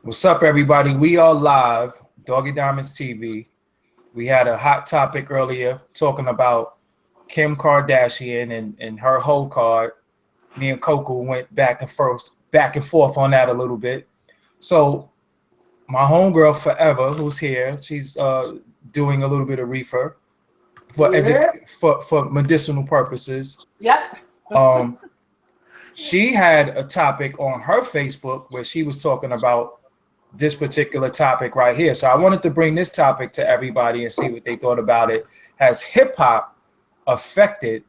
What's up, everybody? We are live, Doggie Diamonds TV. We had a hot topic earlier talking about Kim Kardashian and her whole card. Me and Coco went back and forth on that a little bit. So my homegirl Forever, who's here, she's doing a little bit of reefer Yeah. for medicinal purposes. Yep. Um, she had a topic on her Facebook where she was talking about this particular topic right here. So I wanted to bring this topic to everybody and see what they thought about it. Has hip hop affected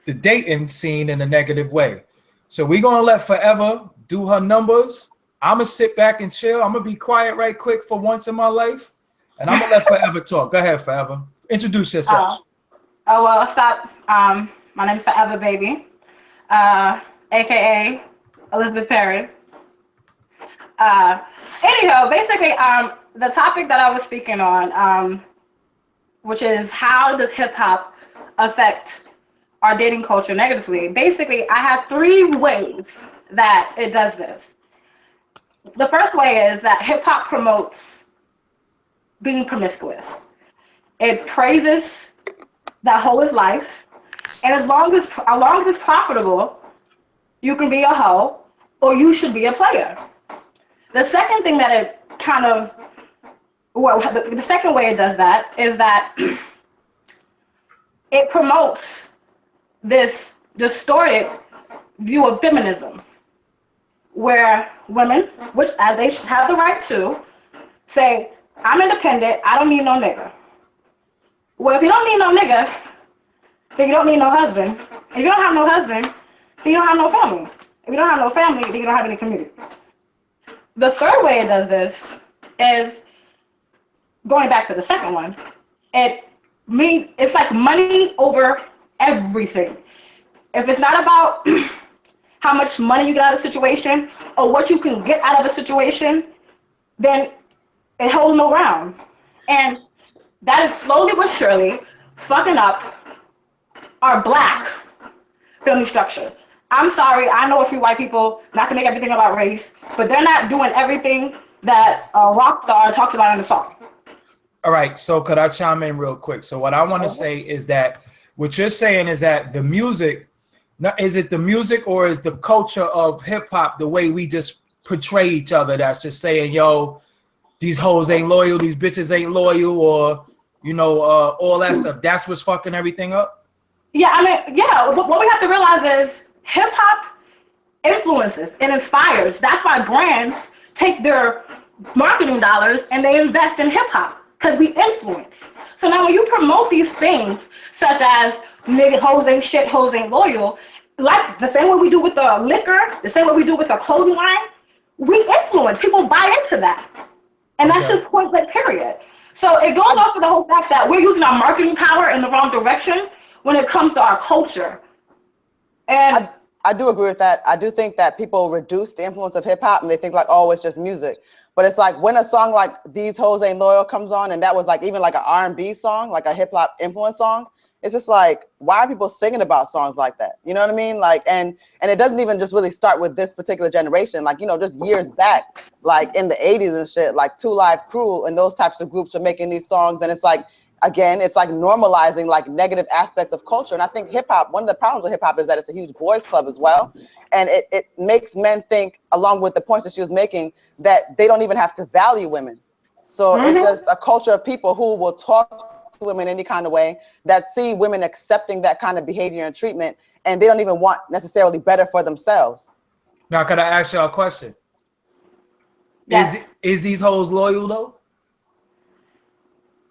the dating scene in a negative way? So we're gonna let Forever do her numbers. I'm gonna sit back and chill. I'm gonna be quiet right quick for once in my life, and I'm gonna let Forever talk. Go ahead, Forever. Introduce yourself. Well, what's up? My name's Forever Baby, aka Elizabeth Perry. Anyhow, basically, the topic that I was speaking on, which is how does hip hop affect our dating culture negatively? Basically, I have three ways that it does this. The first way is that hip hop promotes being promiscuous. It praises that hoe is life, and as long as it's profitable, you can be a hoe or you should be a player. The second thing that it kind of, well, the second way it does that is that it promotes this distorted view of feminism, where women, which as they have the right to, say, I'm independent, I don't need no nigga. Well, if you don't need no nigga, then you don't need no husband. If you don't have no husband, then you don't have no family. If you don't have no family, then you don't have any community. The third way it does this is, going back to the second one, it means it's like money over everything. If it's not about how much money you get out of a situation or what you can get out of a situation, then it holds no ground. And that is slowly but surely fucking up our black family structure. I'm sorry, I know a few white people, not to make everything about race, but they're not doing everything that a rock star talks about in the song. All right, so could I chime in real quick? So what I want to say is that what you're saying is that the music, is it the music or is the culture of hip hop the way we just portray each other that's just saying, yo, these hoes ain't loyal, these bitches ain't loyal, or, all that stuff. That's what's fucking everything up? Yeah, I mean, yeah, what we have to realize is hip hop influences and inspires. That's why brands take their marketing dollars and they invest in hip hop, because we influence. So now when you promote these things, such as nigga hoes ain't shit, hoes ain't loyal, like the same way we do with the liquor, the same way we do with the clothing line, we influence. People buy into that. And that's just point blank, period. So it goes off of the whole fact that we're using our marketing power in the wrong direction when it comes to our culture. And I do agree with that. I do think that people reduce the influence of hip hop and they think like, oh, it's just music. But it's like when a song like These Hoes Ain't Loyal comes on, and that was like even like an R&B song, like a hip hop influence song, it's just like, why are people singing about songs like that? You know what I mean? Like, and it doesn't even just really start with this particular generation. Like, just years back, like in the 80s and shit, like Two Live Crew and those types of groups are making these songs. And it's like, again, it's like normalizing like negative aspects of culture. And I think hip hop, one of the problems with hip hop is that it's a huge boys club as well. And it makes men think, along with the points that she was making, that they don't even have to value women. So it's just a culture of people who will talk to women any kind of way, that see women accepting that kind of behavior and treatment, and they don't even want necessarily better for themselves. Now, could I ask y'all a question? yes. Is these hoes loyal though?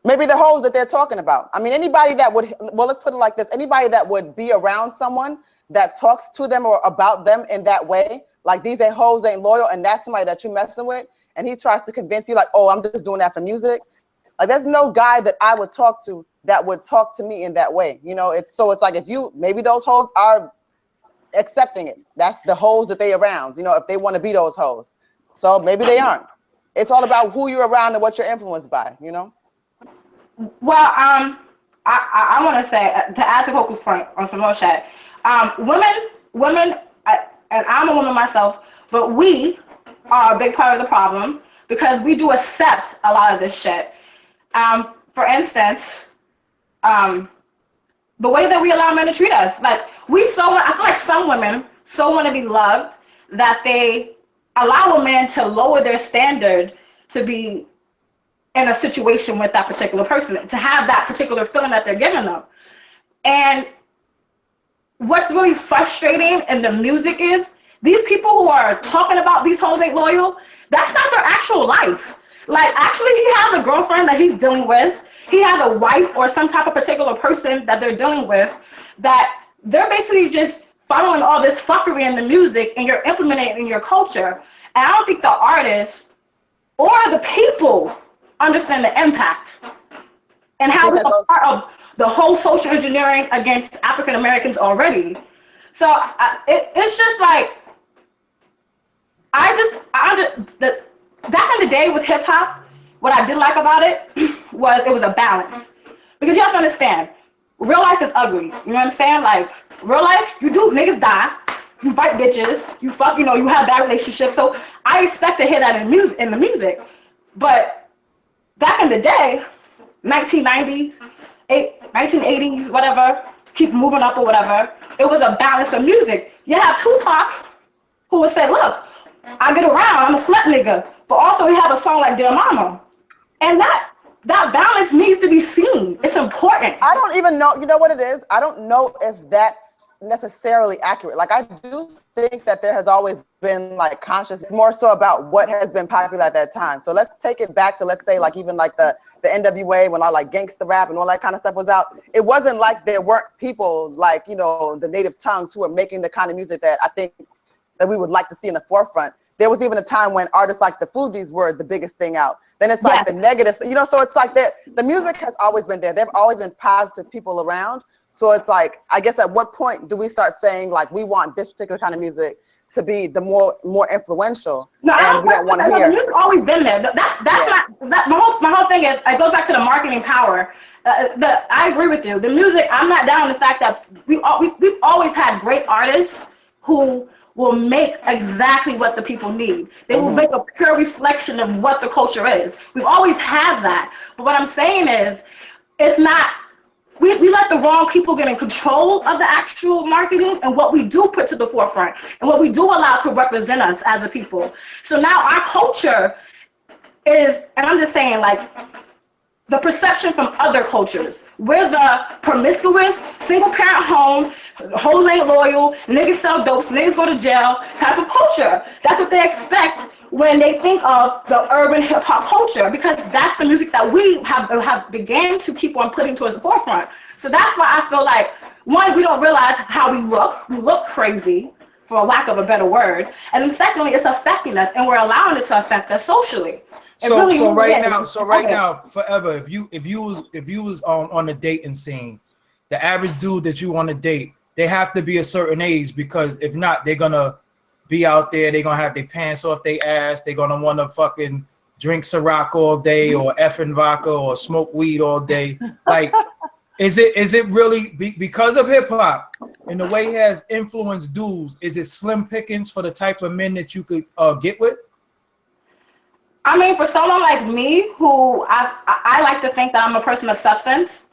Maybe the hoes that they're talking about. I mean, anybody that would, well, let's put it like this. Anybody that would be around someone that talks to them or about them in that way, like these ain't hoes ain't loyal, and that's somebody that you're messing with, and he tries to convince you like, oh, I'm just doing that for music. Like, there's no guy that I would talk to that would talk to me in that way. It's like if you, maybe those hoes are accepting it. That's the hoes that they around, if they want to be those hoes. So maybe they aren't. It's all about who you're around and what you're influenced by, Well, I want to say, to add to Coco's point on some more chat, women, and I'm a woman myself, but we are a big part of the problem because we do accept a lot of this shit. For instance, the way that we allow men to treat us. Like, I feel like some women so want to be loved that they allow a man to lower their standard to be in a situation with that particular person, to have that particular feeling that they're giving them. And what's really frustrating in the music is these people who are talking about these hoes ain't loyal, that's not their actual life. Like, actually, he has a girlfriend that he's dealing with. He has a wife or some type of particular person that they're dealing with, that they're basically just following all this fuckery in the music, and you're implementing it in your culture. And I don't think the artists or the people understand the impact and how we're part of the whole social engineering against African Americans already. So it's just like, back in the day with hip hop, what I did like about it was it was a balance. Because you have to understand, real life is ugly. You know what I'm saying? Like, real life, niggas die, you fight bitches, you fuck, you have bad relationships. So I expect to hear that in the music. But back in the day, 1990s, 1980s, whatever, keep moving up or whatever, it was a balance of music. You have Tupac, who would say, look, I get around, I'm a slut nigga, but also we have a song like Dear Mama. And that balance needs to be seen. It's important. I don't even know, you know what it is? I don't know if that's necessarily accurate. Like, I do think that there has always been like conscious, it's more so about what has been popular at that time. So let's take it back to, let's say, like even like the NWA, when all like gangsta rap and all that kind of stuff was out. It wasn't like there weren't people like, the native tongues who were making the kind of music that I think that we would like to see in the forefront. There was even a time when artists like the Fugees were the biggest thing out. Then it's like the negatives, so it's like that the music has always been there. There have always been positive people around. So it's like, I guess at what point do we start saying like, we want this particular kind of music to be the more influential? No, and we don't want to hear. The music's always been there. My whole thing is, it goes back to the marketing power. I agree with you. The music, I'm not down with the fact that we've always had great artists who will make exactly what the people need. They will make a pure reflection of what the culture is. We've always had that. But what I'm saying is, it's not, we let the wrong people get in control of the actual marketing and what we do put to the forefront and what we do allow to represent us as a people. So now our culture is, and I'm just saying, like, the perception from other cultures. We're the promiscuous, single parent home, hoes ain't loyal, niggas sell dopes, niggas go to jail type of culture. That's what they expect when they think of the urban hip hop culture, because that's the music that we have began to keep on putting towards the forefront. So that's why I feel like, one, we don't realize how we look. We look crazy, for a lack of a better word. And then secondly, it's affecting us, and we're allowing it to affect us socially. So right now, forever, if you was on the dating scene, the average dude that you want to date, they have to be a certain age, because if not, they're gonna be out there, they're gonna have their pants off their ass, they're gonna want to fucking drink Ciroc all day or effing vodka or smoke weed all day. Like, is it really because of hip hop and the way it has influenced dudes? Is it slim pickings for the type of men that you could get with? I mean, for someone like me, who I like to think that I'm a person of substance,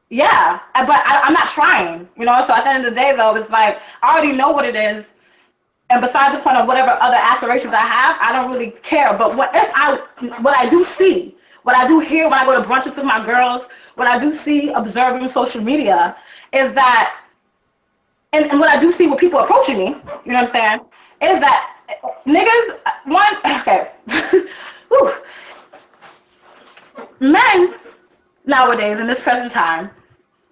yeah, but I'm not trying, So at the end of the day, though, it's like, I already know what it is. And besides the point of whatever other aspirations I have, I don't really care. But what I do see, what I do hear when I go to brunches with my girls, what I do see observing social media is that, and what I do see with people approaching me, you know what I'm saying, is that niggas, men nowadays in this present time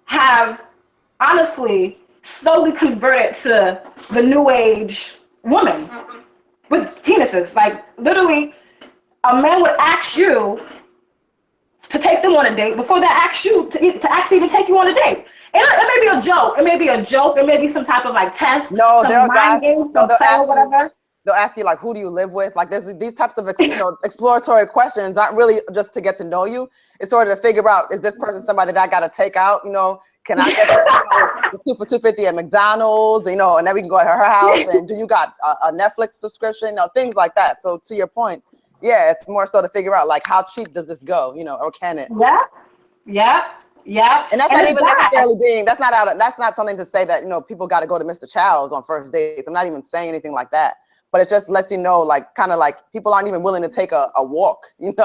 have honestly slowly converted to the new age woman with penises. Like, literally, a man would ask you to take them on a date before they ask you to actually even take you on a date. It may be a joke. It may be some type of like test. No, there are guys. Game, some play or whatever. they'll ask you like, who do you live with? Like there's these types of exploratory questions aren't really just to get to know you. It's sort of to figure out, is this person somebody that I got to take out? Can I get the 2 for $2.50 at McDonald's? And then we can go to her house. And do you got a Netflix subscription? Things like that. So to your point, yeah, it's more so to figure out like how cheap does this go? Or can it? Yeah. And that's not even necessarily that's not something to say that, people got to go to Mr. Chow's on first dates. I'm not even saying anything like that, but it just lets you know, like, kind of like people aren't even willing to take a walk, We're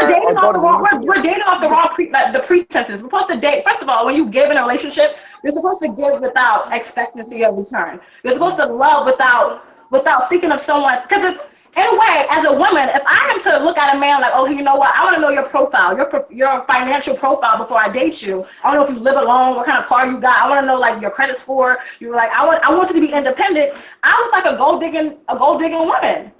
dating off the wrong pretenses. We're supposed to date. First of all, when you give in a relationship, you're supposed to give without expectancy of return. You're supposed to love without thinking of someone. Because in a way, as a woman, if I am to look at a man like, oh, you know what? I want to know your profile, your financial profile before I date you. I want to know if you live alone, what kind of car you got. I want to know like your credit score. You're like, I want you to be independent. I look like a gold digging woman.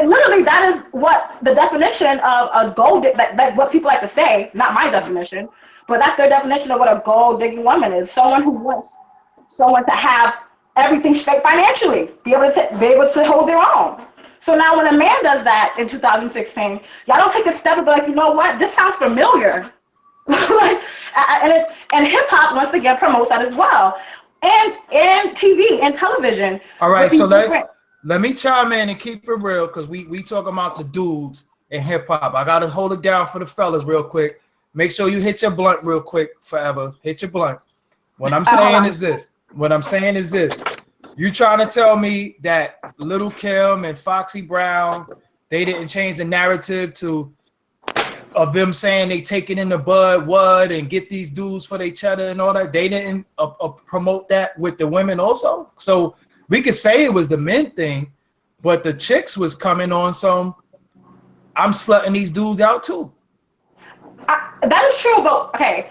Literally, that is what the definition of a gold, like what people like to say, not my definition, but that's their definition of what a gold digging woman is. Someone who wants someone to have everything straight financially, be able to hold their own. So now when a man does that in 2016, y'all don't take a step and be like, you know what, this sounds familiar. and hip hop once again promotes that as well. And TV and television. All right, so let me chime in and keep it real, because we talking about the dudes in hip hop. I gotta hold it down for the fellas real quick. Make sure you hit your blunt real quick, forever. Hit your blunt. What I'm saying is this. You trying to tell me that Lil' Kim and Foxy Brown, they didn't change the narrative of them saying they take it in the bud and get these dudes for their cheddar and all that? They didn't promote that with the women also? So we could say it was the men thing, but the chicks was coming on some, I'm slutting these dudes out too. That is true, but okay.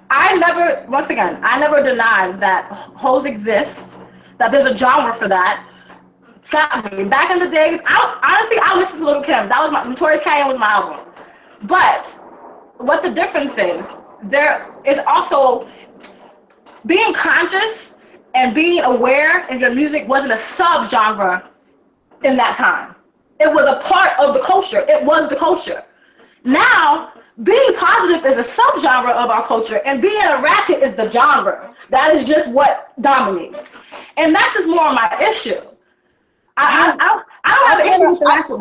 I never denied that hoes exist, that there's a genre for that. Got me. Back in the days, I listened to Lil' Kim. That was Notorious K.I.N. was my album. But what the difference is, there is also being conscious and being aware in your music wasn't a subgenre in that time. It was a part of the culture. It was the culture. Now, being positive is a subgenre of our culture, and being a ratchet is the genre. That is just what dominates. And that's just more of my issue. I don't have an issue with the ratchet.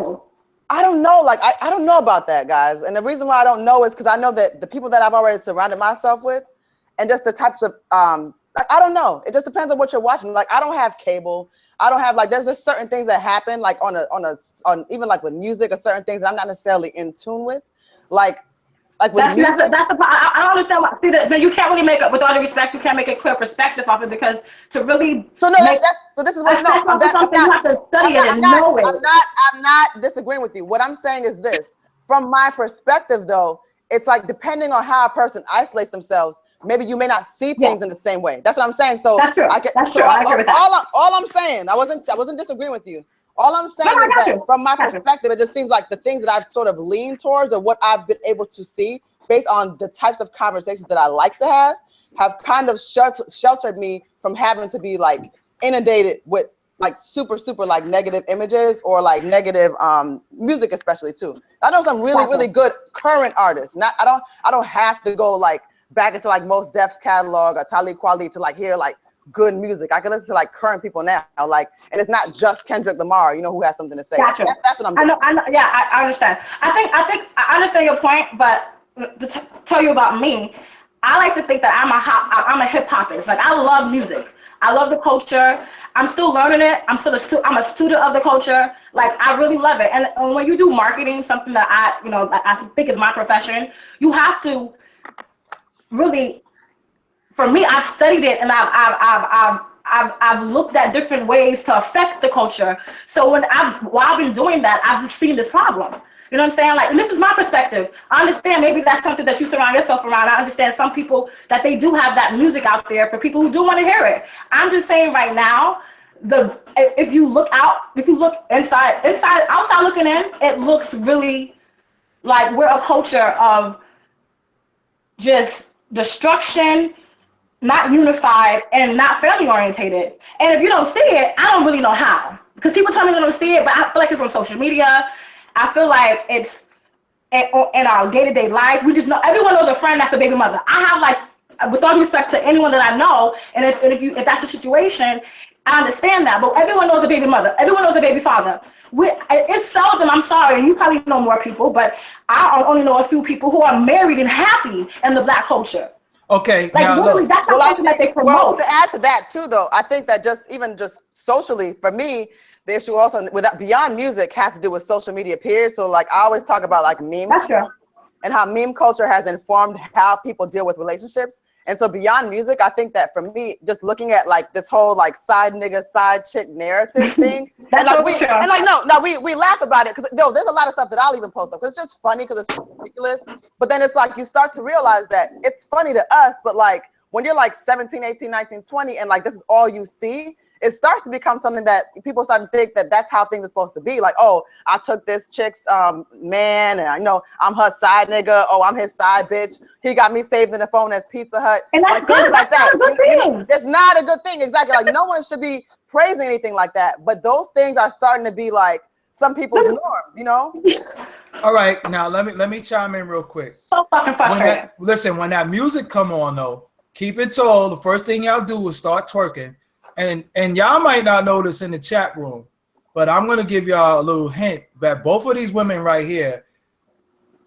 I don't know. Like, I don't know about that, guys. And the reason why I don't know is because I know that the people that I've already surrounded myself with, and just the types of, I don't know. It just depends on what you're watching. Like, I don't have cable. I don't have, like, there's just certain things that happen, like on even like with music, or certain things that I'm not necessarily in tune with. Like with music. I don't understand why. See, that you can't really make it, with all due respect, you can't make a clear perspective off it, because to really. So no, so this is what I'm not disagreeing with you. What I'm saying is this: from my perspective, though, it's like depending on how a person isolates themselves, maybe you may not see things in the same way. That's what I'm saying. So that's true. I agree with that. All I'm saying, I wasn't disagreeing with you. All I'm saying is that from my perspective, it just seems like the things that I've sort of leaned towards, or what I've been able to see based on the types of conversations that I like to have kind of sheltered me from having to be like inundated with like super like negative images or like negative music, especially too. I know some really good current artists. I don't have to go like back into like Mos Def's catalog or Talib Kweli to like hear like good music. I can listen to like current people now, like, and it's not just Kendrick Lamar, who has something to say. Gotcha. That's what I'm doing. I know. Yeah, I understand. I think I understand your point, but to tell you about me, I like to think that I'm a hip hopist. Like, I love music. I love the culture. I'm still learning it. I'm a student of the culture. Like, I really love it. And when you do marketing, something that I think is my profession, you have to really. For me, I've studied it, and I've looked at different ways to affect the culture. So while I've been doing that, I've just seen this problem. You know what I'm saying? Like, and this is my perspective. I understand maybe that's something that you surround yourself around. I understand some people that they do have that music out there for people who do want to hear it. I'm just saying right now, if you look inside, outside looking in, it looks really like we're a culture of just destruction, not unified, and not family orientated. And if you don't see it, I don't really know how. because people tell me they don't see it, but I feel like it's on social media. I feel like it's in our day-to-day life. We just know, everyone knows a friend that's a baby mother. I have, like, with all due respect to anyone that I know, and if that's the situation, I understand that. But everyone knows a baby mother. Everyone knows a baby father. It's seldom, I'm sorry, and you probably know more people, but I only know a few people who are married and happy in the Black culture. Okay, Like, now literally, look. that's the culture that they promote. Well, to add to that too, though, I think that just socially, for me, the issue also beyond music has to do with social media peers. So like I always talk about like memes. That's true. And how meme culture has informed how people deal with relationships. And so beyond music, I think that for me, just looking at like this whole like side nigga, side chick narrative thing, and like we laugh about it because there's a lot of stuff that I'll even post up because it's just funny because it's ridiculous. But then it's like you start to realize that it's funny to us, but like when you're like 17, 18, 19, 20, and like this is all you see, it starts to become something that people start to think that that's how things are supposed to be. Like, oh, I took this chick's man, and I know I'm her side nigga. Oh, I'm his side bitch. He got me saved in the phone as Pizza Hut. And that's like, good. Things like that's that. Not a good thing. It's not a good thing, exactly. Like no one should be praising anything like that. But those things are starting to be like some people's norms, you know? All right, now let me chime in real quick. So fucking frustrating. When that music come on though, keep it tall. The first thing y'all do is start twerking. And y'all might not know this in the chat room, but I'm gonna give y'all a little hint that both of these women right here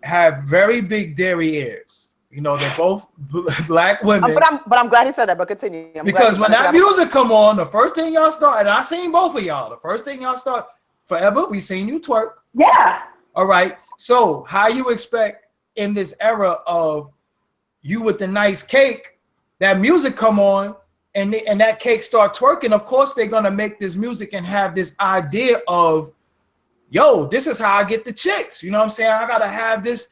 have very big dairy ears. You know, they're both Black women. But I'm glad he said that. But continue. Because when that music come on, the first thing y'all start, and I seen both of y'all. The first thing y'all start, forever we seen you twerk. Yeah. All right. So how you expect in this era of you with the nice cake, that music come on? And that cake start twerking, of course they're gonna make this music and have this idea of, yo, this is how I get the chicks. You know what I'm saying? I gotta have this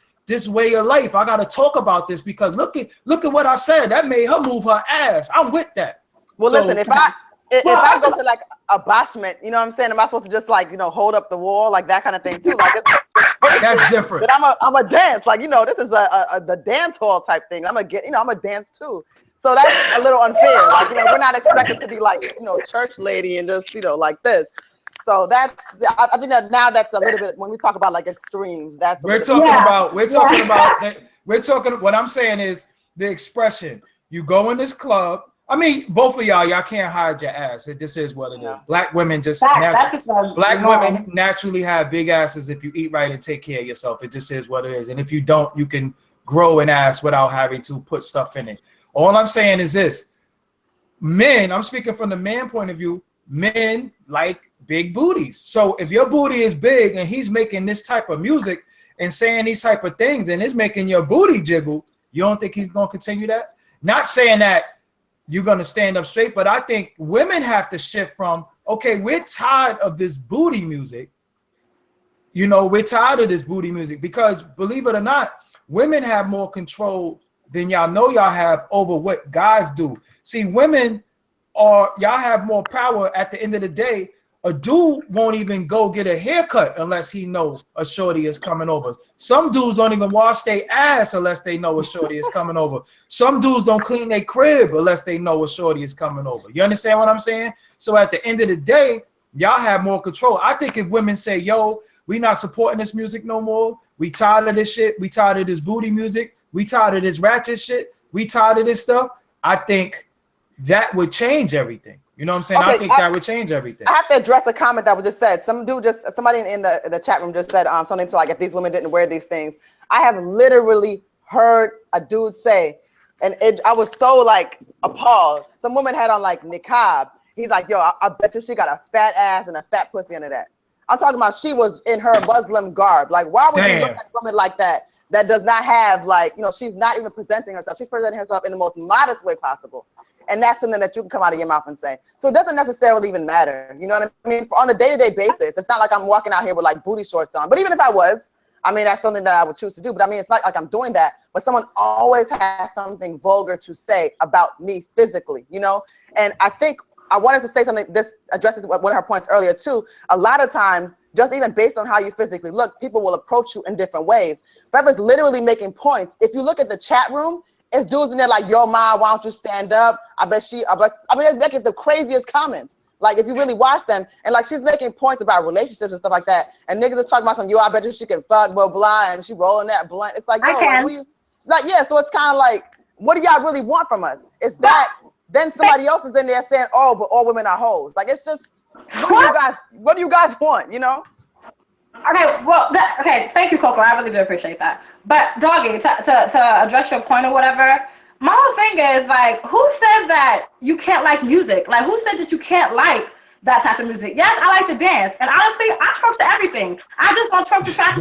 way of life. I gotta talk about this because look at what I said. That made her move her ass. I'm with that. Well, so, listen, if I go to like a bashment, you know what I'm saying? Am I supposed to just like, you know, hold up the wall, like that kind of thing too? Like that's different. But I'm a dance, like, you know, this is the dance hall type thing. I'm a dance too. So that's a little unfair. Like, you know, we're not expected to be like, you know, church lady and just, you know, like this. So I think that now that's a little bit, when we talk about like extremes, that's what I'm saying is the expression. You go in this club. I mean, both of y'all can't hide your ass. This is what it is. Black women women naturally have big asses if you eat right and take care of yourself. It just is what it is. And if you don't, you can grow an ass without having to put stuff in it. All I'm saying is this. Men, I'm speaking from the man point of view, men like big booties. So if your booty is big and he's making this type of music and saying these type of things and it's making your booty jiggle, you don't think he's going to continue that? Not saying that you're going to stand up straight, but I think women have to shift from, okay, we're tired of this booty music. You know, we're tired of this booty music because, believe it or not, women have more control than y'all know y'all have over what guys do. See, women y'all have more power. At the end of the day, a dude won't even go get a haircut unless he know a shorty is coming over. Some dudes don't even wash their ass unless they know a shorty is coming over. Some dudes don't clean their crib unless they know a shorty is coming over. You understand what I'm saying? So at the end of the day, y'all have more control. I think if women say, yo, we not supporting this music no more. We tired of this shit. We tired of this booty music. We tired of this ratchet shit. We tired of this stuff. I think that would change everything. You know what I'm saying? Okay, I think that would change everything. I have to address a comment that was just said. Somebody in the chat room just said something to like, if these women didn't wear these things. I have literally heard a dude say, and I was so like appalled. Some woman had on like niqab. He's like, yo, I bet you she got a fat ass and a fat pussy under that. I'm talking about she was in her Muslim garb. Like, why would you look at a woman like that does not have, like, you know, she's not even presenting herself. She's presenting herself in the most modest way possible. And that's something that you can come out of your mouth and say. So it doesn't necessarily even matter. You know what I mean? On a day-to-day basis, it's not like I'm walking out here with like booty shorts on. But even if I was, I mean, that's something that I would choose to do. But I mean, it's not like I'm doing that. But someone always has something vulgar to say about me physically, you know? And I think I wanted to say something, this addresses one of her points earlier too. A lot of times, just even based on how you physically look, people will approach you in different ways. Febra's literally making points. If you look at the chat room, it's dudes in there like, yo, ma, why don't you stand up? I mean, they get the craziest comments. Like if you really watch them, and like she's making points about relationships and stuff like that, and niggas is talking about some, yo, I bet you she can fuck, blah blah, and she rolling that blunt. It's like, yo, like, we, like, yeah. So it's kind of like, what do y'all really want from us? It's that then somebody else is in there saying, oh, but all women are hoes. Like it's just, what do you guys want? You know? Okay, well, okay, thank you, Coco. I really do appreciate that. But Doggie, to address your point or whatever, my whole thing is like, who said that you can't like music? Like, who said that you can't like that type of music? Yes, I like to dance, and honestly, I twerk to everything. I just don't twerk to track.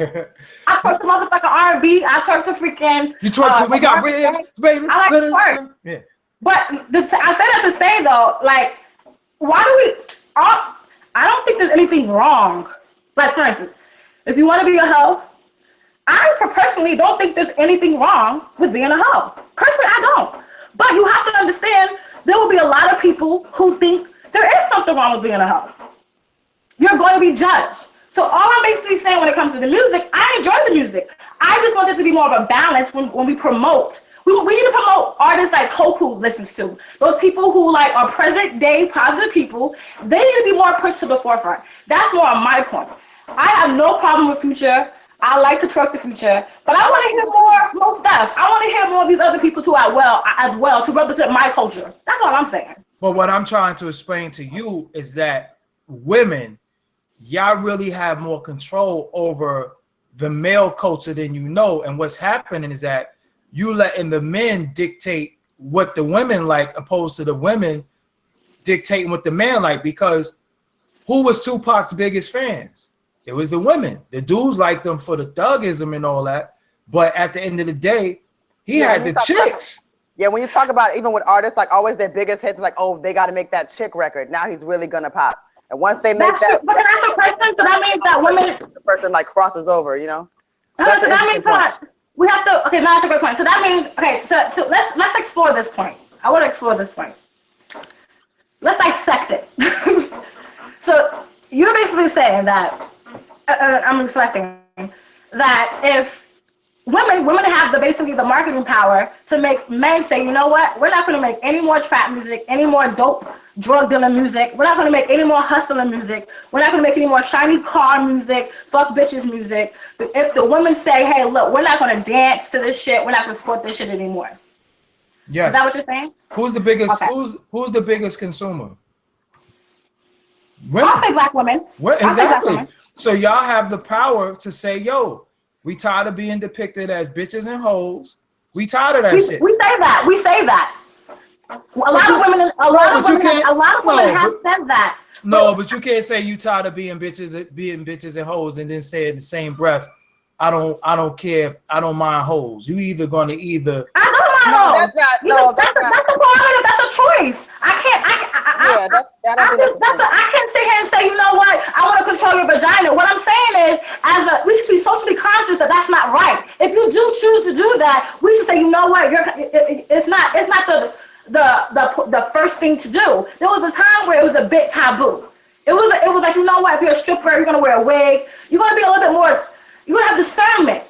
I twerk to motherfucking R&B. I twerk to freaking. You twerk to we got ribs, baby. I like to twerk. Yeah. But I say that to say though, like, why do we? I don't think there's anything wrong. Like for instance, if you want to be a hoe, I personally don't think there's anything wrong with being a hoe. Personally, I don't. But you have to understand, there will be a lot of people who think there is something wrong with being a hoe. You're going to be judged. So all I'm basically saying when it comes to the music, I enjoy the music. I just want it to be more of a balance when we promote. We need to promote artists like Koku listens to. Those people who like are present day positive people, they need to be more pushed to the forefront. That's more on my point. I have no problem with Future. I like to twerk the Future, but I want to hear more stuff. I want to hear more of these other people too as well to represent my culture. That's all I'm saying. But what I'm trying to explain to you is that women, y'all really have more control over the male culture than you know. And what's happening is that you letting the men dictate what the women like, opposed to the women dictating what the man like. Because who was Tupac's biggest fans? It was the women. The dudes liked them for the thugism and all that. But at the end of the day, he had the chicks. When you talk about even with artists, like always their biggest hits, like, oh, they got to make that chick record. Now he's really going to pop. And once they make that, but that's the person, so that means that women, the person like crosses over, you know? So that means we have to, okay, now that's a great point. So that means, okay, so let's explore this point. I want to explore this point. Let's dissect it. So you're basically saying that, I'm reflecting, that if women have basically the marketing power to make men say, you know what, we're not going to make any more trap music, any more dope drug dealing music, we're not going to make any more hustling music, we're not going to make any more shiny car music, fuck bitches music. If the women say, hey, look, we're not going to dance to this shit, we're not going to support this shit anymore. Yes. Is that what you're saying? Who's the biggest? Okay. Who's the biggest consumer? Women. I'll say black women. Exactly. So y'all have the power to say, yo, we tired of being depicted as bitches and hoes. We tired of that shit. We say that. We say that. A lot of women have said that. No, but you can't say you tired of being bitches and hoes and then say in the same breath, I don't care if I don't mind hoes. You either gonna either. I don't mind hoes. That's a prerogative. That's a choice. I can't sit here and say, you know what? I want to control your vagina. What I'm saying is, we should be socially conscious that that's not right. If you do choose to do that, we should say, you know what? It's not the first thing to do. There was a time where it was a bit taboo. It was like, you know what? If you're a stripper, you're gonna wear a wig. You're gonna be a little bit more. You're gonna have discernment.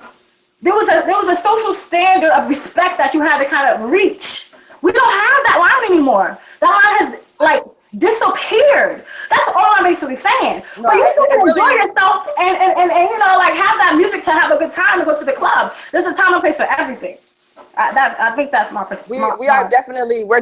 There was a social standard of respect that you had to kind of reach. We don't have that line anymore. That line has like disappeared. That's all I'm basically saying. No, but you still can enjoy yourself and you know, like have that music to have a good time to go to the club. There's a time and place for everything. I think that's my perspective. We're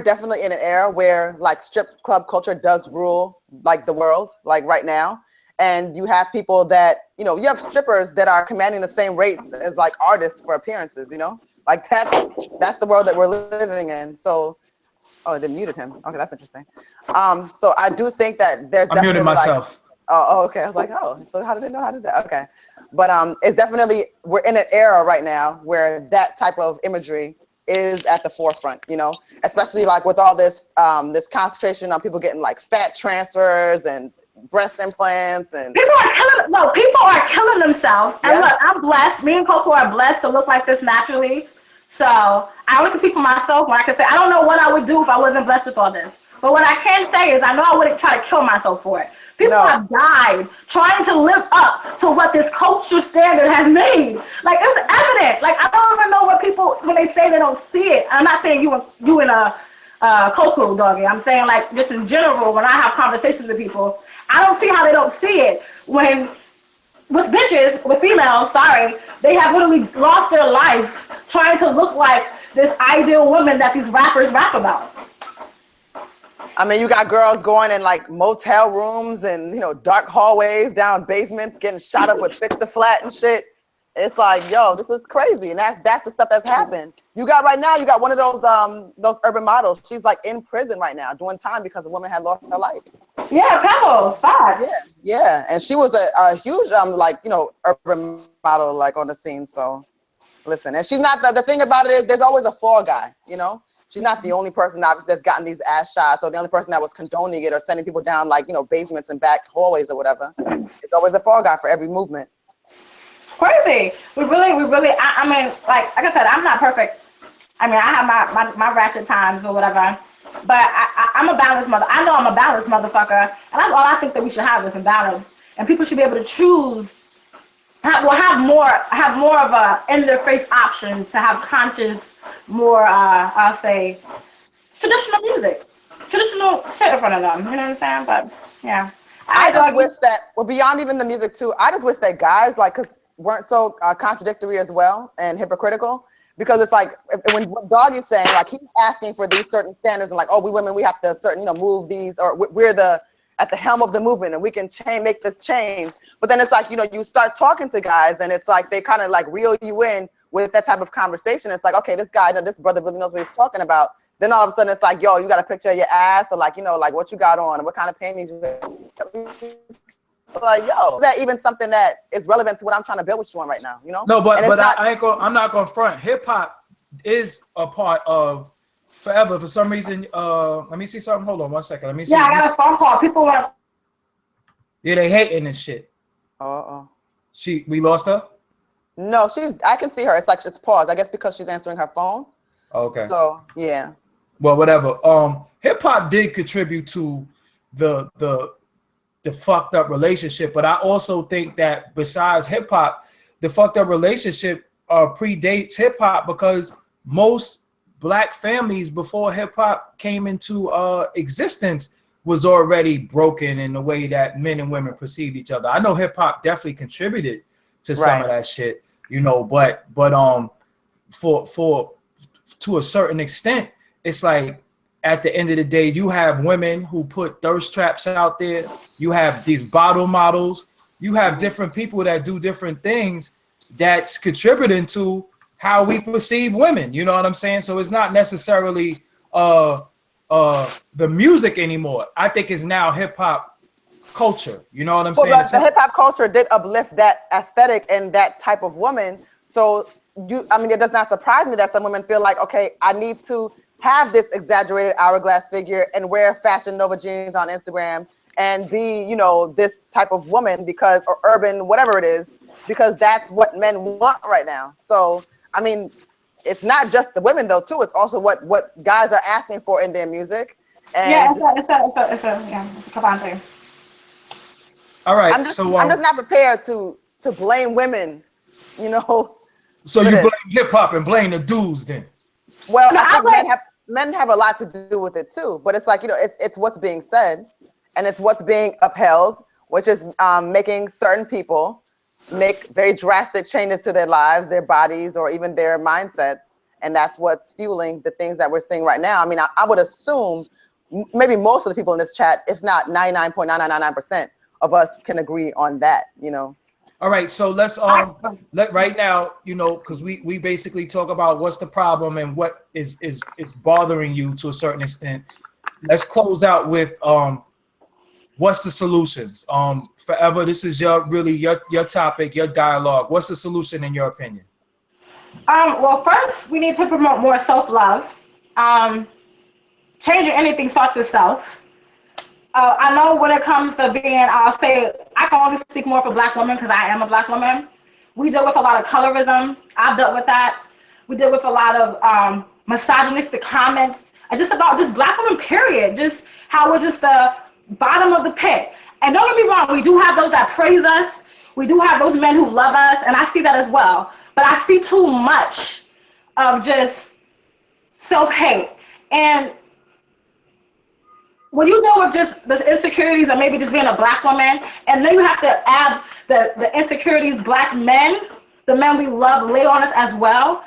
definitely in an era where like strip club culture does rule like the world, like right now. And you have people that, you know, you have strippers that are commanding the same rates as like artists for appearances, you know, like that's the world that we're living in. So, oh, they muted him. Okay, that's interesting. So I do think that there's definitely muted myself. Okay. I was like, oh, so how did they know how to do that? Okay. But it's definitely, we're in an era right now where that type of imagery is at the forefront, you know, especially like with all this this concentration on people getting like fat transfers and breast implants and people are killing themselves. And look, I'm blessed. Me and Coco are blessed to look like this naturally. So I only can speak for myself when I can say I don't know what I would do if I wasn't blessed with all this. But what I can say is I know I wouldn't try to kill myself for it. People have died trying to live up to what this culture standard has made. Like it's evident. Like I don't even know what people when they say they don't see it. I'm not saying you in a Coco, Doggie. I'm saying, like, just in general, when I have conversations with people, I don't see how they don't see it. When with bitches, with females, sorry, they have literally lost their lives trying to look like this ideal woman that these rappers rap about. I mean, you got girls going in like motel rooms and, you know, dark hallways, down basements, getting shot up with Fix-A-Flat and shit. It's like, yo, this is crazy. And that's the stuff that's happened. You got right now, you got one of those urban models. She's like in prison right now doing time because a woman had lost her life. Yeah, Pebbles, facts. Yeah. And she was a huge, like, you know, urban model, like on the scene. So listen, and she's not, the thing about it is there's always a fall guy, you know? She's not the only person obviously that's gotten these ass shots or the only person that was condoning it or sending people down like, you know, basements and back hallways or whatever. There's always a fall guy for every movement. It's crazy. We really, I mean, like I said, I'm not perfect. I mean, I have my ratchet times or whatever, but I'm a balanced mother. I know I'm a balanced motherfucker, and that's all I think that we should have is a balance. And people should be able to choose, have more of a in-their-face option to have conscious, more, I'll say, traditional music, traditional shit in front of them. You know what I'm saying? But yeah. I just wish that, well, beyond even the music too, I just wish that guys weren't so contradictory as well and hypocritical, because it's like when Doggie's saying like he's asking for these certain standards and like, oh, we women, we have to certain, you know, move these, or we're at the helm of the movement and we can make this change. But then it's like, you know, you start talking to guys and it's like they kind of like reel you in with that type of conversation. It's like, okay, this guy, this brother really knows what he's talking about. Then all of a sudden it's like, yo, you got a picture of your ass, or like, you know, like what you got on and what kind of panties you like, yo, is that even something that is relevant to what I'm trying to build with you on right now, you know? No, but I'm not gonna front. Hip hop is a part of forever. For some reason, let me see something. Hold on 1 second. Let me see. Yeah, I got a phone call. People want to. Yeah, they hating this shit. We lost her? No, I can see her. It's like it's paused. I guess because she's answering her phone. Okay. So yeah. Well, whatever. Hip hop did contribute to the fucked up relationship, but I also think that besides hip hop, the fucked up relationship predates hip hop, because most Black families before hip hop came into existence was already broken in the way that men and women perceived each other. I know hip hop definitely contributed to some of that shit, you know, but for to a certain extent, it's like at the end of the day, you have women who put thirst traps out there. You have these bottle models. You have different people that do different things that's contributing to how we perceive women. You know what I'm saying? So it's not necessarily the music anymore. I think it's now hip hop culture. You know what I'm saying? But the hip hop culture did uplift that aesthetic and that type of woman. So it does not surprise me that some women feel like, okay, I need to have this exaggerated hourglass figure and wear Fashion Nova jeans on Instagram and be, you know, this type of woman because, or urban, whatever it is, because that's what men want right now. So, I mean, it's not just the women though, too. It's also what guys are asking for in their music. And yeah, it's a combined thing. All right. I'm just not prepared to blame women, you know. So you blame hip hop and blame the dudes then? Well, no, I think men have a lot to do with it too, but it's like, you know, it's what's being said and it's what's being upheld, which is making certain people make very drastic changes to their lives, their bodies, or even their mindsets. And that's what's fueling the things that we're seeing right now. I mean, I would assume maybe most of the people in this chat, if not 99.9999% of us can agree on that, you know. All right, so let's right now, you know, because we basically talk about what's the problem and what is bothering you to a certain extent. Let's close out with what's the solutions? Forever, this is your topic, your dialogue. What's the solution in your opinion? Well, first we need to promote more self-love. Changing anything starts with self. I know when it comes to being, I'll say, I can only speak more for Black women because I am a Black woman. We deal with a lot of colorism. I've dealt with that. We deal with a lot of misogynistic comments, and just Black women, period. Just how we're just the bottom of the pit. And don't get me wrong, we do have those that praise us. We do have those men who love us, and I see that as well. But I see too much of just self-hate. And when you deal with just the insecurities of maybe just being a black woman, and then you have to add the insecurities black men, the men we love, lay on us as well,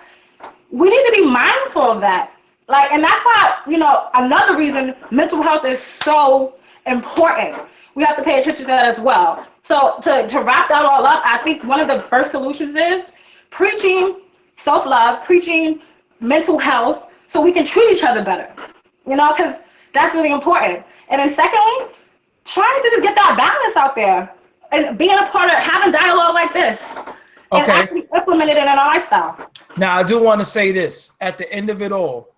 we need to be mindful of that. Like, and that's why, you know, another reason mental health is so important. We have to pay attention to that as well. So to wrap that all up, I think one of the first solutions is preaching self-love, preaching mental health, so we can treat each other better, you know, because that's really important. And then secondly, trying to just get that balance out there and being a part of having dialogue like this and actually implement it in our lifestyle. Now, I do want to say this. At the end of it all,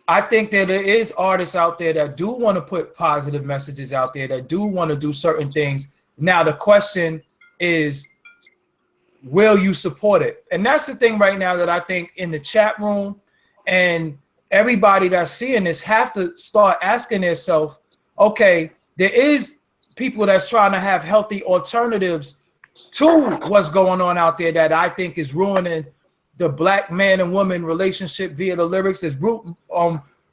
I think that there is artists out there that do want to put positive messages out there, that do want to do certain things. Now, the question is, will you support it? And that's the thing right now that I think in the chat room and everybody that's seeing this have to start asking themselves, okay, there is people that's trying to have healthy alternatives to what's going on out there that I think is ruining the black man and woman relationship via the lyrics, is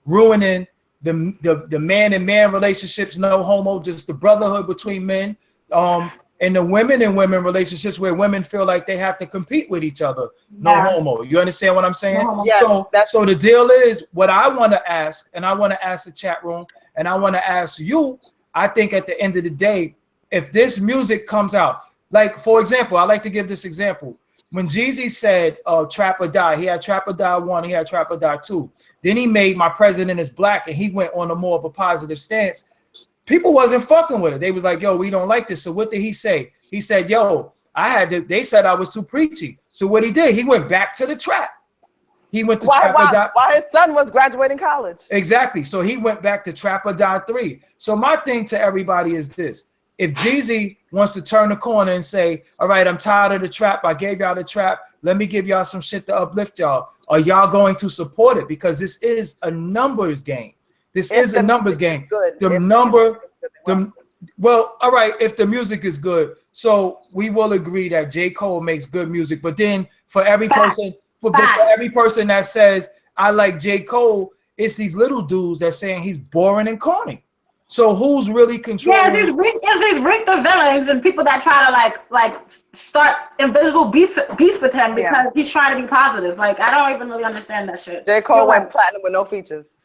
ruining the man and man relationships, no homo, just the brotherhood between men, and the women and women relationships where women feel like they have to compete with each other, no homo. You understand what I'm saying? Yes, so the deal is, what I want to ask, and I want to ask the chat room, and I want to ask you, I think at the end of the day, if this music comes out, like, for example, I like to give this example. When Jeezy said Trap or Die, he had Trap or Die 1, he had Trap or Die 2. Then he made My President is Black, and he went on a more of a positive stance. People wasn't fucking with it. They was like, yo, we don't like this. So what did he say? He said, yo, they said I was too preachy. So what he did, he went back to the trap. He went to Trap or Die. While his son was graduating college. Exactly. So he went back to Trap or Die 3. So my thing to everybody is this. If Jeezy wants to turn the corner and say, all right, I'm tired of the trap. I gave y'all the trap. Let me give y'all some shit to uplift y'all. Are y'all going to support it? Because this is a numbers game. This is a numbers game. Well, all right, if the music is good. So we will agree that J. Cole makes good music. But then for every person, for every person that says, I like J. Cole, it's these little dudes that saying he's boring and corny. So who's really controlling? Yeah, these rigged the villains and people that try to like start invisible beefs with him because he's trying to be positive. Like, I don't even really understand that shit. J. Cole went platinum with no features.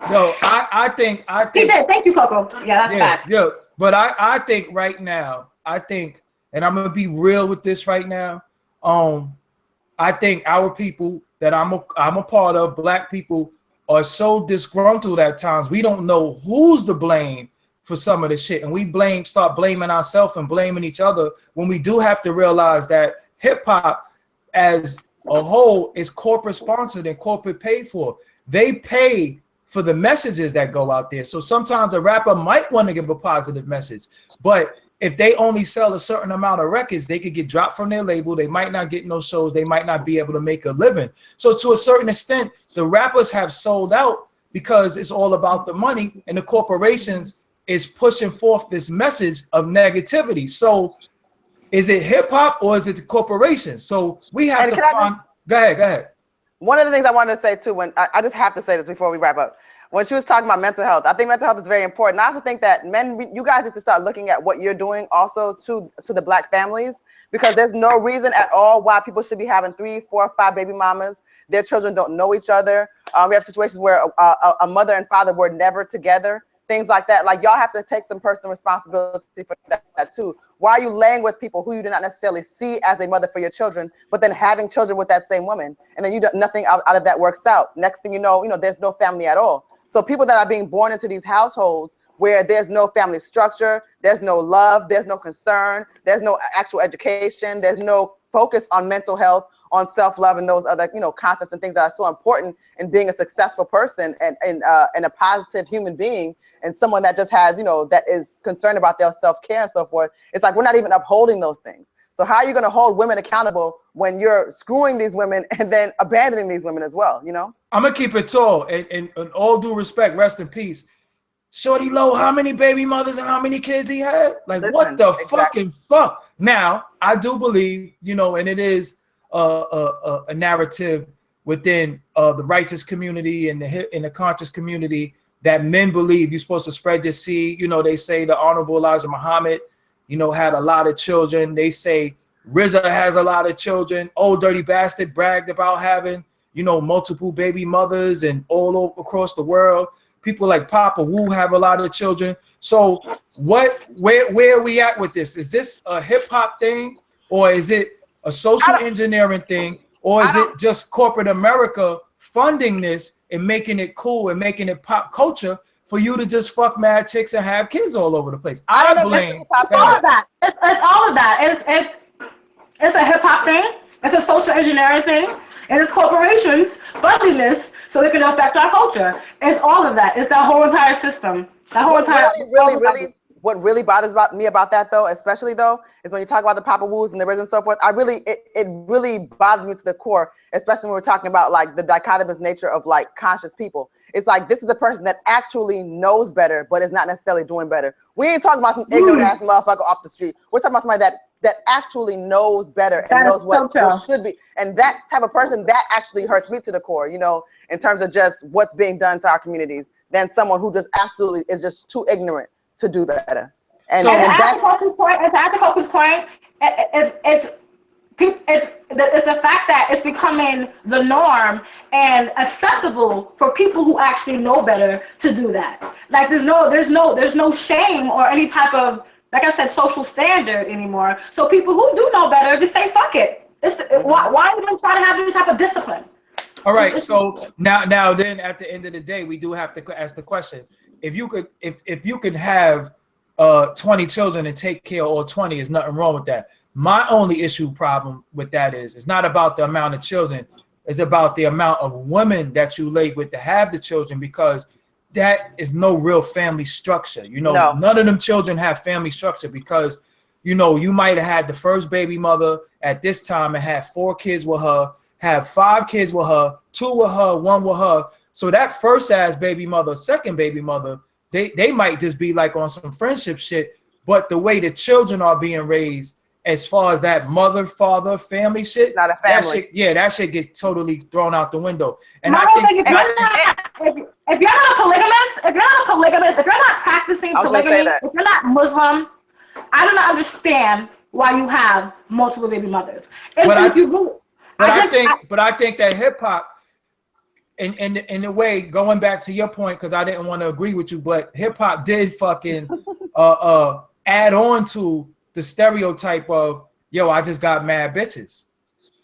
No, I think he did. Thank you, Coco. Yeah, that's facts. Yeah, but I think right now, and I'm gonna be real with this right now. I think our people that I'm a part of, black people, are so disgruntled at times. We don't know who's to blame for some of the shit. And we start blaming ourselves and blaming each other when we do have to realize that hip hop as a whole is corporate sponsored and corporate paid for. They pay for the messages that go out there. So sometimes the rapper might want to give a positive message, but if they only sell a certain amount of records, they could get dropped from their label. They might not get no shows. They might not be able to make a living. So to a certain extent, the rappers have sold out because it's all about the money, and the corporations is pushing forth this message of negativity. So is it hip hop or is it the corporations? So we have to find. Go ahead. One of the things I wanted to say too, when I just have to say this before we wrap up. When she was talking about mental health, I think mental health is very important. I also think that you guys need to start looking at what you're doing also to the black families, because there's no reason at all why people should be having 3, 4, 5 baby mamas. Their children don't know each other. We have situations where a mother and father were never together. Things like that. Like, y'all have to take some personal responsibility for that too. Why are you laying with people who you do not necessarily see as a mother for your children, but then having children with that same woman, and then nothing out of that works out? Next thing you know, there's no family at all. So people that are being born into these households where there's no family structure, there's no love, there's no concern, there's no actual education, there's no focus on mental health, on self-love, and those other concepts and things that are so important in being a successful person and a positive human being, and someone that just has that is concerned about their self-care and so forth. It's like we're not even upholding those things. So how are you going to hold women accountable when you're screwing these women and then abandoning these women as well? I'm gonna keep it tall, and all due respect, rest in peace. Shorty Low, how many baby mothers and how many kids he had? Like, listen, what the fucking fuck? Now, I do believe, and it is a narrative within the righteous community and the conscious community that men believe you're supposed to spread your seed. You know, they say the Honorable Elijah Muhammad, you know, had a lot of children. They say RZA has a lot of children. Old Dirty Bastard bragged about having, you know, multiple baby mothers and all over across the world. People like Papa Wu have a lot of children. So where are we at with this? Is this a hip hop thing, or is it a social engineering thing, or is it just corporate America funding this and making it cool and making it pop culture for you to just fuck mad chicks and have kids all over the place? I don't blame. It's all of that. It's all of that. It's a hip hop thing. It's a social engineering thing. And it's corporations funding this so they can affect our culture. It's all of that. It's that whole entire system. That whole What really bothers me about that, though, especially though, is when you talk about the Papa Woos and the RZA and so forth. It really bothers me to the core, especially when we're talking about like the dichotomous nature of like conscious people. It's like this is a person that actually knows better, but is not necessarily doing better. We ain't talking about some ignorant ass motherfucker off the street. We're talking about somebody that actually knows better and knows what should be. And that type of person, that actually hurts me to the core, you know, in terms of just what's being done to our communities, than someone who just absolutely is just too ignorant to do better. And, so and that's to answer Coco's point, it's the fact that it's becoming the norm and acceptable for people who actually know better to do that. Like there's no shame or any type of, like I said, social standard anymore. So people who do know better just say fuck it. Why even try to have any type of discipline? All right. So now then at the end of the day, we do have to ask the question: if you could have 20 children and take care of all 20, there's nothing wrong with that. My only problem with that is it's not about the amount of children, it's about the amount of women that you lay with to have the children, because that is no real family structure. You know, none of them children have family structure, because, you know, you might have had the first baby mother at this time and had 4 kids with her, have 5 kids with her, 2 with her, 1 with her. So that first ass baby mother, second baby mother, they might just be like on some friendship shit. But the way the children are being raised, as far as that mother, father, family shit, not a family. That shit gets totally thrown out the window. And if you're not a polygamist, if you're not practicing polygamy, if you're not Muslim, I do not understand why you have multiple baby mothers. I think that hip hop, in a way, going back to your point, because I didn't want to agree with you, but hip hop did fucking add on to the stereotype of, yo, I just got mad bitches.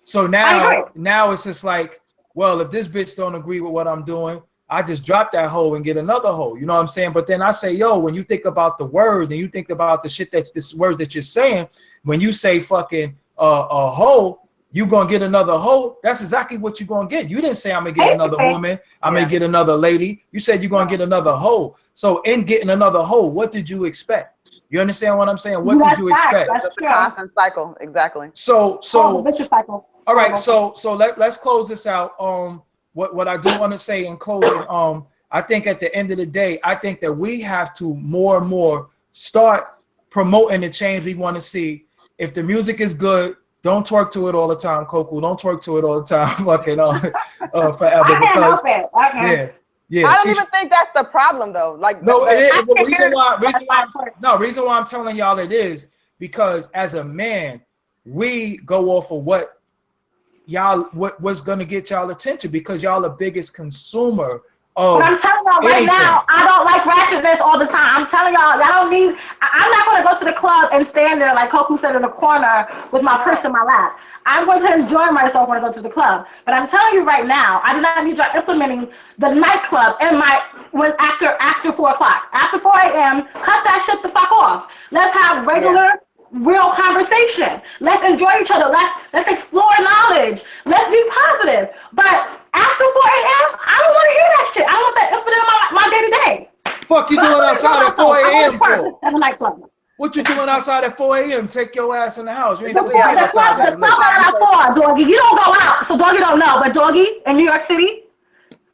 So now it's just like, well, if this bitch don't agree with what I'm doing, I just drop that hoe and get another hoe. You know what I'm saying? But then I say, yo, when you think about the words and you think about the shit words that you're saying, when you say fucking a hoe, you gonna get another hoe. That's exactly what you're gonna get. You didn't say I'm gonna get another woman. I'm gonna get another lady. You said you're gonna get another hoe. So in getting another hoe, what did you expect? You understand what I'm saying? What did you expect? It's a constant cycle. Exactly. So vicious cycle. All right. So let's close this out. What I do want to say in closing, I think at the end of the day, I think that we have to more and more start promoting the change we want to see. If the music is good, don't twerk to it all the time, Coco. Don't twerk to it all the time, fucking forever. I can't help it. Yeah. I don't even think that's the problem, though. Like reason why I'm telling y'all it is because as a man, we go off of what's gonna get y'all attention, because y'all the biggest consumer of. But I'm telling y'all right now, I don't like ratchetness all the time. I'm telling y'all don't need. I'm not gonna go to the club and stand there like Coco said in the corner with my purse in my lap. I'm going to enjoy myself when I go to the club. But I'm telling you right now, I do not need y'all implementing the nightclub in after 4 o'clock. After 4 a.m., cut that shit the fuck off. Let's have regular. Real conversation. Let's enjoy each other. Let's explore knowledge. Let's be positive. But after 4 a.m., I don't want to hear that shit. I don't want that implemented in my day-to-day. Fuck you doing outside at 4 a.m. for? At the nightclub. What you doing outside at 4 a.m.? Take your ass in the house. You ain't The club at 4, Doggie. You don't go out, so Doggie don't know. But Doggie, in New York City,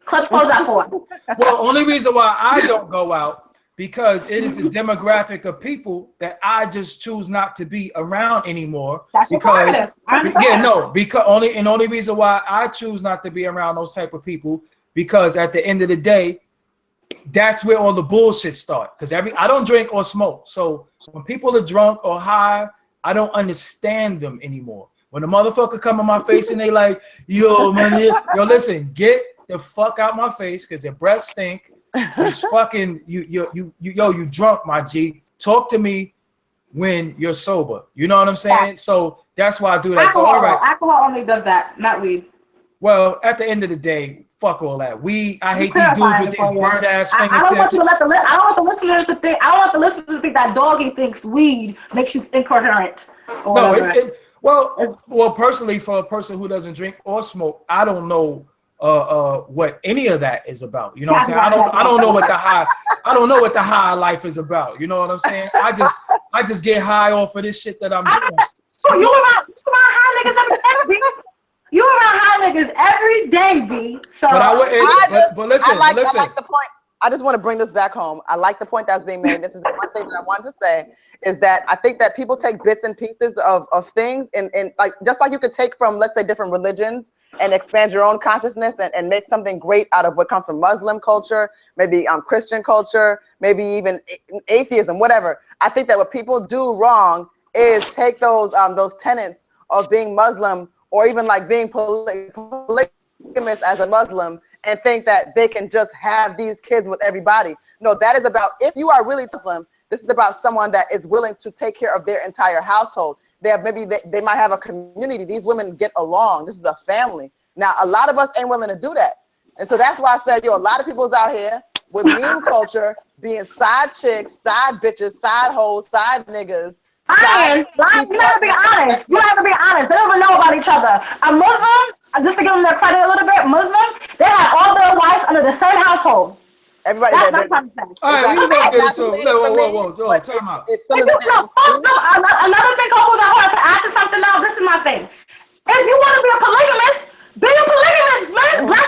clubs close at 4. Well, only reason why I don't go out, because it is a demographic of people that I just choose not to be around anymore. That's because only reason why I choose not to be around those type of people, because at the end of the day, that's where all the bullshit start. Because I don't drink or smoke. So when people are drunk or high, I don't understand them anymore. When a motherfucker come in my face and they like, yo, man, yo, listen, get the fuck out my face because your breath stink. You fucking, you drunk, my G. Talk to me when you're sober. You know what I'm saying? So that's why I do that. Alcohol, so all right. Alcohol only does that, not weed. Well, at the end of the day, fuck all that. I hate these dudes with these bird ass fingertips. I don't want the listeners to think. I don't want the listeners to think that Doggie thinks weed makes you incoherent. No, well, personally, for a person who doesn't drink or smoke, I don't know what any of that is about. You know what I'm saying? I don't know what the high. I don't know what the high life is about. You know what I'm saying? I just get high off of this shit that I'm doing. You around high niggas every day. You around high niggas every day, B. So but listen, I like the point. I just want to bring this back home. I like the point that's being made. This is the one thing that I wanted to say is that I think that people take bits and pieces of things and like just like you could take from, let's say, different religions and expand your own consciousness and make something great out of what comes from Muslim culture, maybe Christian culture, maybe even atheism, whatever. I think that what people do wrong is take those tenets of being Muslim or even like being polygamous as a Muslim and think that they can just have these kids with everybody. No, that is about, if you are really Muslim, this is about someone that is willing to take care of their entire household. They might have a community. These women get along. This is a family. Now, a lot of us ain't willing to do that. And so that's why I said, a lot of people's out here with meme culture being side chicks, side bitches, side hoes, side niggas. You have to be honest. You have to be honest. They don't even know about each other. A Muslim, just to give them their credit a little bit, Muslim, they have all their wives under the same household. Everybody. That's what I'm saying. All right, we're gonna get into whoa, time out. Another thing, Coco, that I wanted to add to something now. This is my thing. If you want to be a polygamist, be a polygamist, man.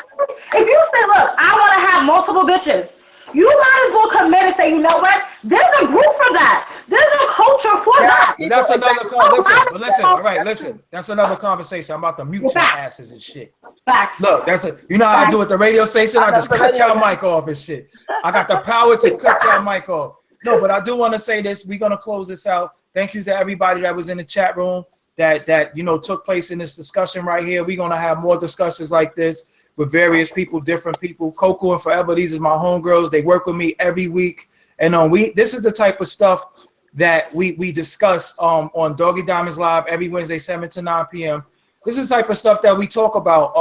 If you say, look, I want to have multiple bitches, you might as well commit and say, you know what? There's a group for that. There's a culture for that. That's another conversation. Listen, all right, listen. That's another conversation. I'm about to mute your asses and shit. Facts. Look, you know how I do at the radio station? I just cut your mic off and shit. I got the power to cut your mic off. No, but I do want to say this. We're gonna close this out. Thank you to everybody that was in the chat room that took place in this discussion right here. We're gonna have more discussions like this with various people, different people. Coco and Forever, these are my homegirls. They work with me every week. And this is the type of stuff that we discuss on Doggie Diamonds Live every Wednesday, 7 to 9 p.m. This is the type of stuff that we talk about.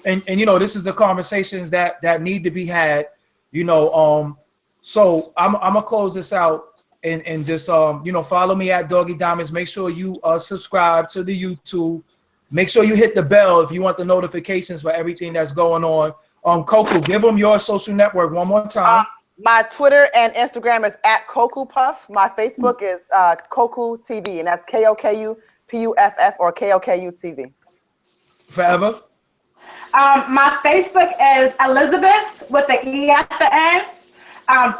And this is the conversations that need to be had, so I'm gonna close this out and just follow me at Doggie Diamonds. Make sure you subscribe to the YouTube. Make sure you hit the bell if you want the notifications for everything that's going on. Coco, give them your social network one more time. My Twitter and Instagram is at Koku Puff. My Facebook is Koku TV, and that's KOKUPUFF or KOKU TV. Forever. My Facebook is Elizabeth with the E at the end.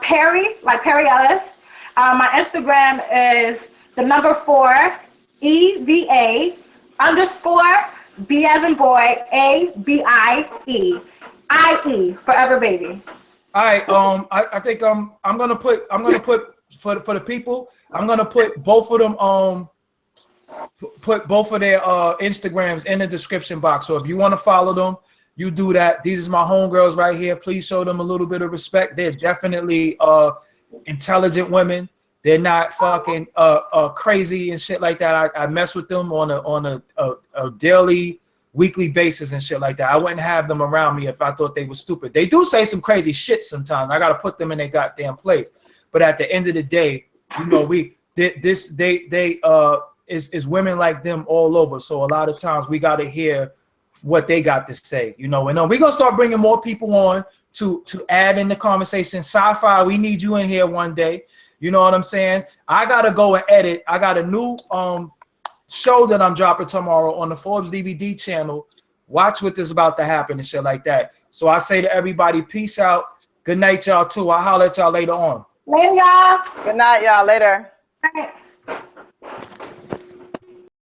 Perry, like Perry Ellis. My Instagram is the number 4 EVA _ B as in boy ABIE IE Forever Baby. All right. I think I'm gonna put for the people. I'm gonna put both of them put both of their Instagrams in the description box. So if you want to follow them, you do that. These are my homegirls right here. Please show them a little bit of respect. They're definitely intelligent women. They're not fucking crazy and shit like that. I mess with them on a daily, weekly basis and shit like that. I wouldn't have them around me if I thought they were stupid. They do say some crazy shit sometimes. I gotta put them in their goddamn place. But at the end of the day, is women like them all over. So a lot of times we gotta hear what they got to say, And we're gonna start bringing more people on to add in the conversation. Sci-fi, we need you in here one day. You know what I'm saying? I gotta go and edit. I got a new show that I'm dropping tomorrow on the Forbes DVD channel. Watch what is about to happen and shit like that. So I say to everybody, peace out. Good night, y'all too. I'll holler at y'all later on. Later, y'all. Good night, y'all. Later. All right.